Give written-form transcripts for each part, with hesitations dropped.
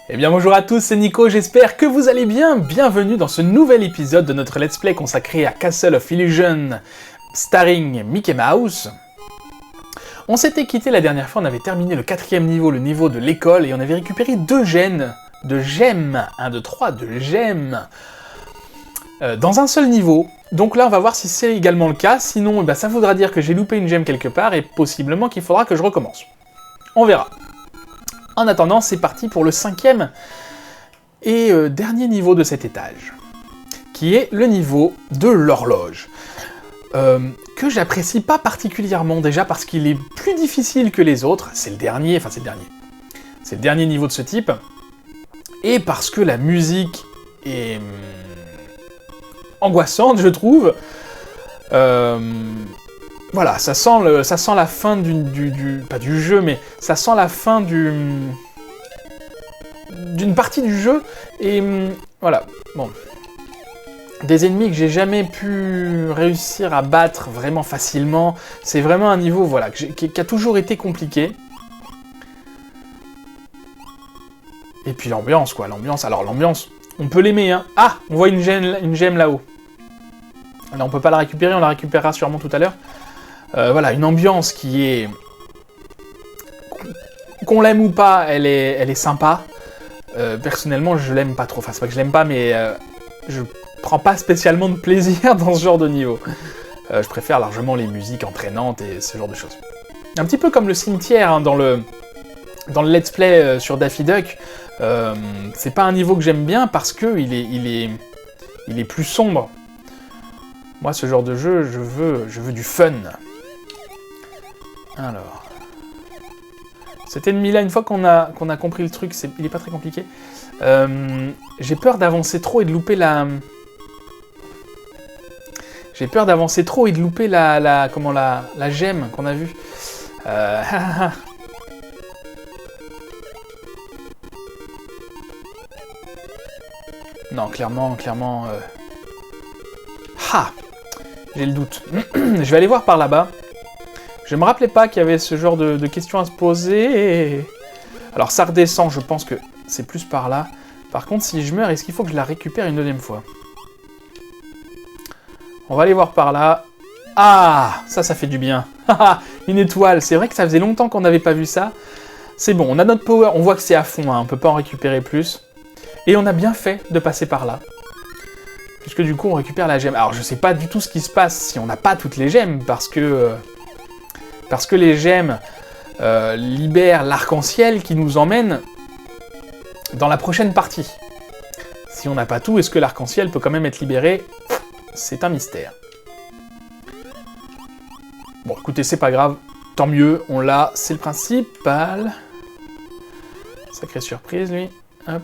Eh bien bonjour à tous, c'est Nico, j'espère que vous allez bien. Bienvenue dans ce nouvel épisode de notre let's play consacré à Castle of Illusion, starring Mickey Mouse. On s'était quitté la dernière fois, on avait terminé le 4e niveau, le niveau de l'école, et on avait récupéré 2 gemmes, 1, 2, 3, de gemmes, dans un seul niveau. Donc là on va voir si c'est également le cas, sinon ça voudra dire que j'ai loupé une gemme quelque part, et possiblement qu'il faudra que je recommence. On verra. En attendant, c'est parti pour le 5e et dernier niveau de cet étage, qui est le niveau de l'horloge, que j'apprécie pas particulièrement, déjà parce qu'il est plus difficile que les autres, c'est le dernier niveau de ce type, et parce que la musique est angoissante, je trouve. Voilà, ça sent la fin pas du jeu, mais ça sent la fin d'une partie du jeu, et voilà, bon. Des ennemis que j'ai jamais pu réussir à battre vraiment facilement, c'est vraiment un niveau, voilà, qui a toujours été compliqué. Et puis l'ambiance, quoi, l'ambiance, on peut l'aimer, hein. Ah, on voit une gemme là-haut. Là, on peut pas la récupérer, on la récupérera sûrement tout à l'heure. Voilà, une ambiance qui est... Qu'on l'aime ou pas, elle est sympa. Personnellement, je l'aime pas trop. Enfin, c'est pas que je l'aime pas, mais je prends pas spécialement de plaisir dans ce genre de niveau. Je préfère largement les musiques entraînantes et ce genre de choses. Un petit peu comme le cimetière, hein, dans le let's play sur Daffy Duck. C'est pas un niveau que j'aime bien parce que il est plus sombre. Moi, ce genre de jeu, je veux du fun. Alors... Cet ennemi-là, une fois qu'on a compris le truc, il est pas très compliqué. J'ai peur d'avancer trop et de louper la... J'ai peur d'avancer trop et de louper la gemme qu'on a vue. Non, clairement... Ha! J'ai le doute. Je vais aller voir par là-bas. Je me rappelais pas qu'il y avait ce genre de questions à se poser. Alors ça redescend, je pense que c'est plus par là. Par contre, si je meurs, est-ce qu'il faut que je la récupère une deuxième fois? On va aller voir par là. Ah, ça fait du bien. Une étoile, c'est vrai que ça faisait longtemps qu'on n'avait pas vu ça. C'est bon, on a notre power, on voit que c'est à fond, hein, on peut pas en récupérer plus. Et on a bien fait de passer par là. Puisque du coup, on récupère la gemme. Alors, je sais pas du tout ce qui se passe si on n'a pas toutes les gemmes, parce que les gemmes libèrent l'arc-en-ciel qui nous emmène dans la prochaine partie. Si on n'a pas tout, est-ce que l'arc-en-ciel peut quand même être libéré? C'est un mystère. Bon, écoutez, c'est pas grave, tant mieux, on l'a, c'est le principal. Sacrée surprise, lui. Hop.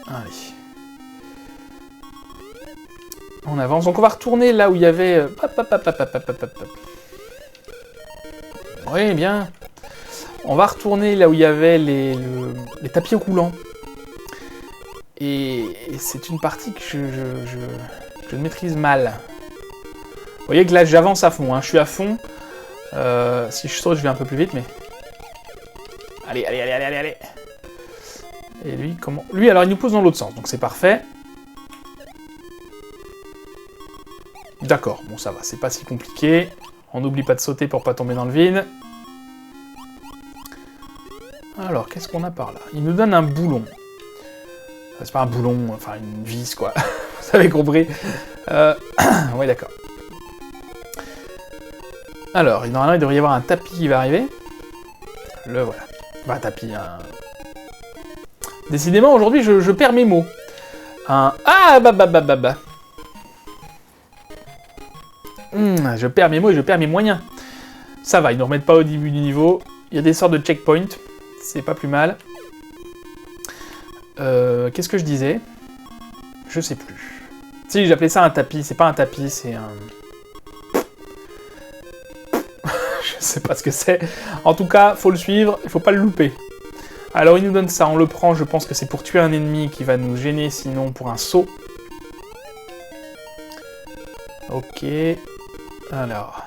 Allez. On avance, donc on va retourner là où il y avait... Oui, bien. On va retourner là où il y avait les tapis roulants. Et c'est une partie que je maîtrise mal. Vous voyez que là, j'avance à fond, hein. Je suis à fond. Si je saute, je vais un peu plus vite, mais... Allez. Et lui, comment... Lui, alors, il nous pousse dans l'autre sens, donc c'est parfait. D'accord, bon, ça va, c'est pas si compliqué. On n'oublie pas de sauter pour pas tomber dans le vide. Alors, qu'est-ce qu'on a par là? Il nous donne un boulon. C'est pas un boulon, enfin une vis, quoi. Vous avez compris. Oui, d'accord. Alors, normalement, il devrait y avoir un tapis qui va arriver. Le voilà. Enfin, un tapis, Décidément, aujourd'hui, je perds mes mots. Ah, bah. Je perds mes mots et je perds mes moyens. Ça va, ils ne remettent pas au début du niveau. Il y a des sortes de checkpoints. C'est pas plus mal. Qu'est-ce que je disais? Je sais plus. Si, j'appelais ça un tapis. C'est pas un tapis, c'est un... Je sais pas ce que c'est. En tout cas, faut le suivre, il faut pas le louper. Alors, il nous donne ça, on le prend. Je pense que c'est pour tuer un ennemi qui va nous gêner, sinon pour un saut. Ok. Alors...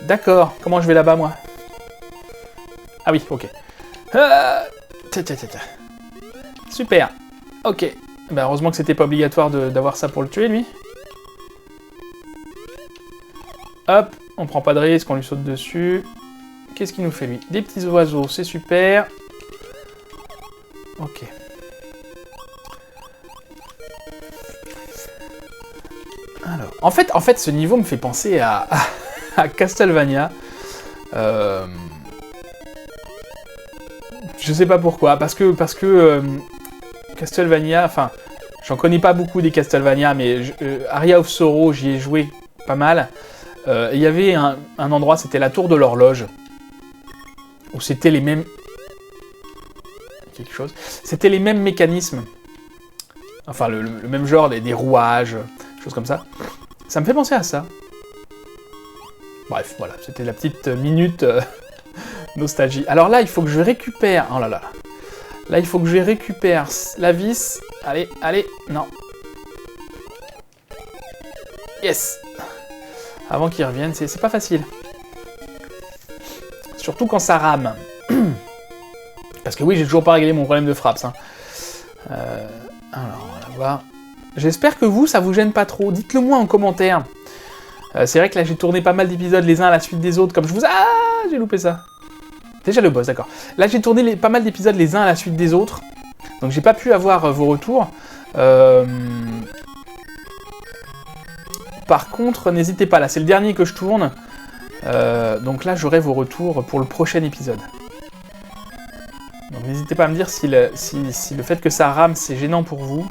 D'accord. Comment je vais là-bas, moi? Ah oui, ok. Super. Ok. Bah, heureusement que c'était pas obligatoire d'avoir ça pour le tuer, lui. Hop, on prend pas de risque, on lui saute dessus. Qu'est-ce qu'il nous fait, lui? Des petits oiseaux, c'est super. Ok. Alors, en fait, ce niveau me fait penser à Castlevania. Je sais pas pourquoi, parce que Castlevania, enfin, j'en connais pas beaucoup des Castlevania, mais Aria of Sorrow, j'y ai joué pas mal. Il y avait un endroit, c'était la tour de l'horloge, où c'était les mêmes... C'était les mêmes mécanismes. Enfin, le même genre, des rouages, choses comme ça. Ça me fait penser à ça. Bref, voilà, c'était la petite minute nostalgie. Alors là, il faut que je récupère... Oh là là. Là, il faut que je récupère la vis. Allez, allez, non. Yes. Avant qu'il revienne, c'est pas facile. Surtout quand ça rame. Parce que oui, j'ai toujours pas réglé mon problème de frappe. Hein. Alors, on va voir. J'espère que vous, ça vous gêne pas trop. Dites-le moi en commentaire. C'est vrai que là, j'ai tourné pas mal d'épisodes les uns à la suite des autres. Comme je vous... Ah, j'ai loupé ça. Déjà le boss, d'accord. Là, j'ai tourné pas mal d'épisodes les uns à la suite des autres. Donc, j'ai pas pu avoir vos retours. Par contre, n'hésitez pas. Là, c'est le dernier que je tourne. Donc là, j'aurai vos retours pour le prochain épisode. Donc, n'hésitez pas à me dire si le fait que ça rame, c'est gênant pour vous.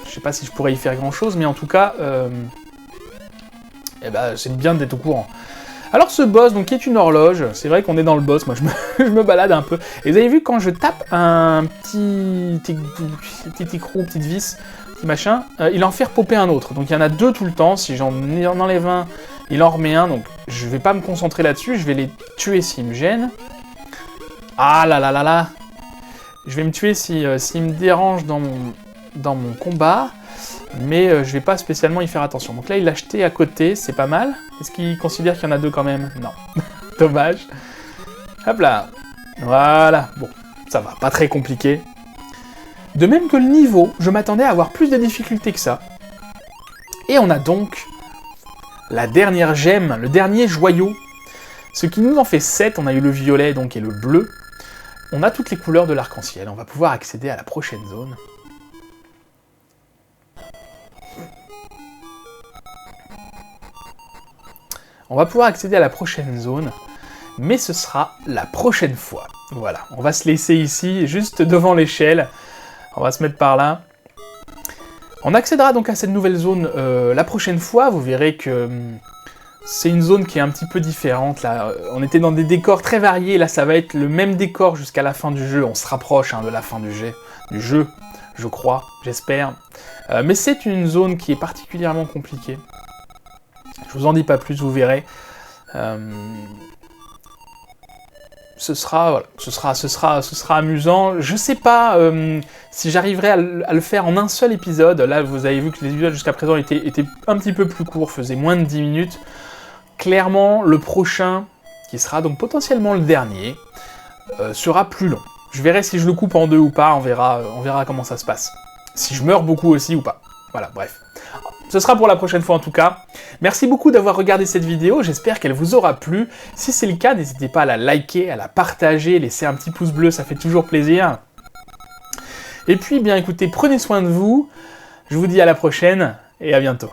Je sais pas si je pourrais y faire grand-chose, mais en tout cas, eh ben, c'est bien d'être au courant. Alors ce boss, donc, qui est une horloge, c'est vrai qu'on est dans le boss, moi je me balade un peu. Et vous avez vu, quand je tape un petit écrou, petite vis, petit machin, il en fait popper un autre. Donc il y en a deux tout le temps, si j'en enlève un, il en remet un, donc je vais pas me concentrer là-dessus, je vais les tuer s'ils me gênent. Ah là là là là. Je vais me tuer s'ils me dérangent dans mon combat, mais je vais pas spécialement y faire attention. Donc là, il l'a jeté à côté, c'est pas mal. Est-ce qu'il considère qu'il y en a deux quand même? Non. Dommage. Hop là. Voilà. Bon, ça va, pas très compliqué. De même que le niveau, je m'attendais à avoir plus de difficultés que ça. Et on a donc la dernière gemme, le dernier joyau. Ce qui nous en fait 7, on a eu le violet donc et le bleu. On a toutes les couleurs de l'arc-en-ciel, on va pouvoir accéder à la prochaine zone. On va pouvoir accéder à la prochaine zone, mais ce sera la prochaine fois. Voilà, on va se laisser ici, juste devant l'échelle. On va se mettre par là. On accédera donc à cette nouvelle zone la prochaine fois. Vous verrez que c'est une zone qui est un petit peu différente. Là, on était dans des décors très variés. Là, ça va être le même décor jusqu'à la fin du jeu. On se rapproche de la fin du jeu, je crois, j'espère. Mais c'est une zone qui est particulièrement compliquée. Je vous en dis pas plus, vous verrez. Ce sera amusant. Je sais pas si j'arriverai à le faire en un seul épisode. Là, vous avez vu que les épisodes jusqu'à présent étaient un petit peu plus courts, faisaient moins de 10 minutes. Clairement, le prochain, qui sera donc potentiellement le dernier, sera plus long. Je verrai si je le coupe en deux ou pas, on verra comment ça se passe. Si je meurs beaucoup aussi ou pas. Voilà, bref. Ce sera pour la prochaine fois en tout cas. Merci beaucoup d'avoir regardé cette vidéo, j'espère qu'elle vous aura plu. Si c'est le cas, n'hésitez pas à la liker, à la partager, laisser un petit pouce bleu, ça fait toujours plaisir. Et puis, bien écoutez, prenez soin de vous. Je vous dis à la prochaine et à bientôt.